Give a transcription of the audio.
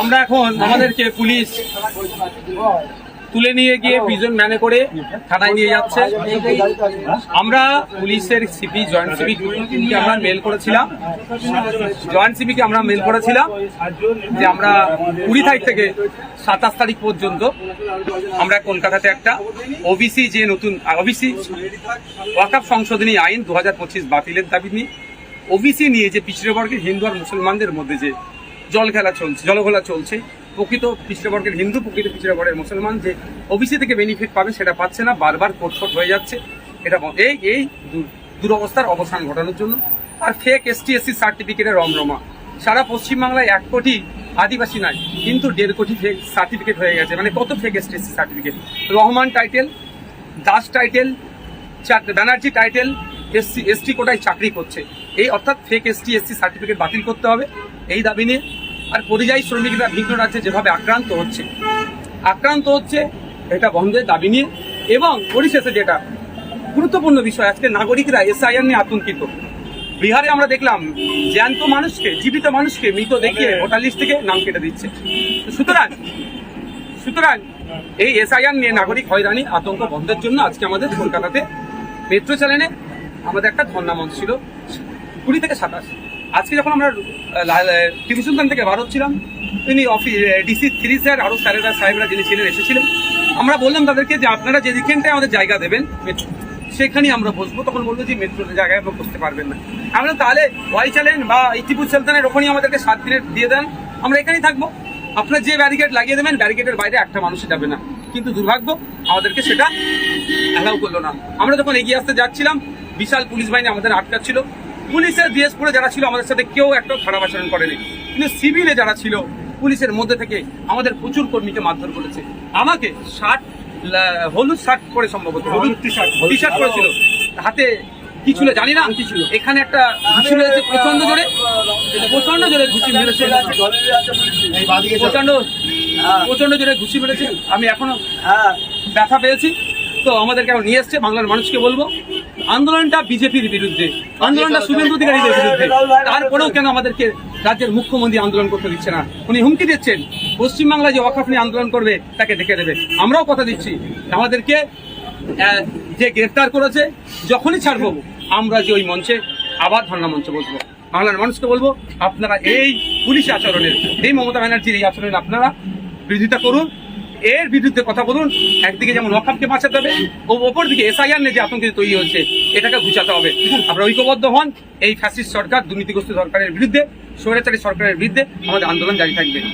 আমরা এখন আমাদেরকে পুলিশ তুলে নিয়ে গিয়ে প্রিজন ম্যানে করে থানায় নিয়ে যাচ্ছে। আমরা পুলিশের সিপি জয়েন্ট সিপিকে আমরা মেল করেছিলাম যে আমরা 20 তারিখ থেকে 27 তারিখ পর্যন্ত আমরা কলকাতাতে একটা ওবিসি যে নতুন ওবিসি ওয়াকফ সংশোধনী আইন 2025 বাতিলের দাবি নিয়ে ওবিসি নিয়ে যে পিছড়ে বর্গের হিন্দু আর মুসলমানদের মধ্যে যে জলঘোলা চলছে, প্রকৃত পিছড়ে বর্গের হিন্দু প্রকৃত পিছড়ে বর্গের মুসলমান যে ওবিসি থেকে বেনিফিট পাবে সেটা পাচ্ছে না, বারবার কোটফট হয়ে যাচ্ছে। এটা এই দুরবস্থার অবসান ঘটানোর জন্য। আর ফেক ST SC সার্টিফিকেটের রমরমা সারা পশ্চিমবাংলায় 1 কোটি আদিবাসী নাই, কিন্তু 1.5 কোটি ফেক সার্টিফিকেট হয়ে গেছে। মানে কত fake ST SC certificate, Rahman title, Das title, Banerjee title, ST কোটায় চাকরি করছে। এই অর্থাৎ ফেক ST SC সার্টিফিকেট বাতিল করতে হবে এই দাবি নিয়ে। আর পরিযায়ী শ্রমিকরা ভিন্ন রাজ্যে যেভাবে আক্রান্ত হচ্ছে এটা বন্ধের দাবি নিয়ে। এবং পরিশেষে যেটা গুরুত্বপূর্ণ বিষয়, আজকে নাগরিকরা SIR নিয়ে আতঙ্কিত। বিহারে আমরা দেখলাম জ্যান্ত মানুষকে, জীবিত মানুষকে মৃত দেখিয়ে ভোটার লিস্ট থেকে নাম কেটে দিচ্ছে। সুতরাং এই SIR নিয়ে নাগরিক হয়রানি আতঙ্ক বন্ধের জন্য আজকে আমাদের কলকাতাতে মেট্রো চ্যানেলে আমাদের একটা ধর্ণা মঞ্চ ছিল 20 থেকে 27। আজকে যখন আমরা টিপু সুলতান থেকে বার হচ্ছিলাম, তিনি DC 3 স্যার আরো সাহেবরা যিনি ছিলেন এসেছিলেন। আমরা বললাম তাদেরকে যে আপনারা যে যেখানটায় আমাদের জায়গা দেবেন সেখানেই আমরা বসবো। তখন বললো যে মেট্রোর জায়গায় আমরা বসতে পারবেন না। আমরা তাহলে ওয়াই চ্যালেন বা টিপু সুলতানের ওখানেই আমাদেরকে 7 দিনের দিয়ে দেন, আমরা এখানেই থাকবো। আপনার যে ব্যারিকেড লাগিয়ে দেবেন ব্যারিকেডের বাইরে একটা মানুষই যাবে না। কিন্তু দুর্ভাগ্য আমাদেরকে সেটা অ্যালাউ করলো না। আমরা যখন এগিয়ে আসতে যাচ্ছিলাম বিশাল পুলিশ বাহিনী আমাদের আটকাচ্ছিল। পুলিশের ড্রেস পরে যারা ছিল আমাদের সাথে কেউ একটা খারাপ আচরণ করেনি, কিন্তু সিভিলে যারা ছিল পুলিশের মধ্যে থেকে আমাদের প্রচুর কর্মীকে মারধর করেছে। আমাকে হলুদ শার্ট পরে, সম্ভবত হলুদ টি শার্ট পরেছিল, হাতে কি ছিল জানি না, এখানে একটা ঘুষি মেরেছে প্রচন্ড জোরে ঘুষি মেরেছে, প্রচন্ড জোরে ঘুষি মেরেছে। আমি এখনো ব্যথা পেয়েছি। তো আমাদেরকে এখন নিয়ে এসছে। বাংলার মানুষকে বলবো, আন্দোলনটা বিজেপির বিরুদ্ধে, আন্দোলনটা শুভেন্দু অধিকারীদের বিরুদ্ধে। তারপরেও কেন আমাদেরকে রাজ্যের মুখ্যমন্ত্রী আন্দোলন করতে দিচ্ছে না? উনি হুমকি দিচ্ছেন পশ্চিমবাংলায় যে ওয়াকফ নিয়ে আন্দোলন করবে তাকে ডেকে দেবে। আমরাও কথা দিচ্ছি আমাদেরকে যে গ্রেফতার করেছে যখনই ছাড়বো আমরা যে ওই মঞ্চে আবার ধর্ণা মঞ্চে বসবো। বাংলার মানুষকে বলবো, আপনারা এই পুলিশ আচরণের, এই মমতা ব্যানার্জির এই আচরণের আপনারা বিরোধিতা করুন, এর বিরুদ্ধে কথা বলুন। একদিকে যেমন ওয়াকফকে বাঁচাতে হবে, ও অপরদিকে SIR নিয়ে যে আতঙ্কিত তৈরি হচ্ছে এটাকে ঘুচাতে হবে। আমরা ঐক্যবদ্ধ হন। এই ফ্যাসিস্ট সরকার, দুর্নীতিগ্রস্ত সরকারের বিরুদ্ধে, স্বৈরাচারী সরকারের বিরুদ্ধে আমাদের আন্দোলন জারি থাকবে।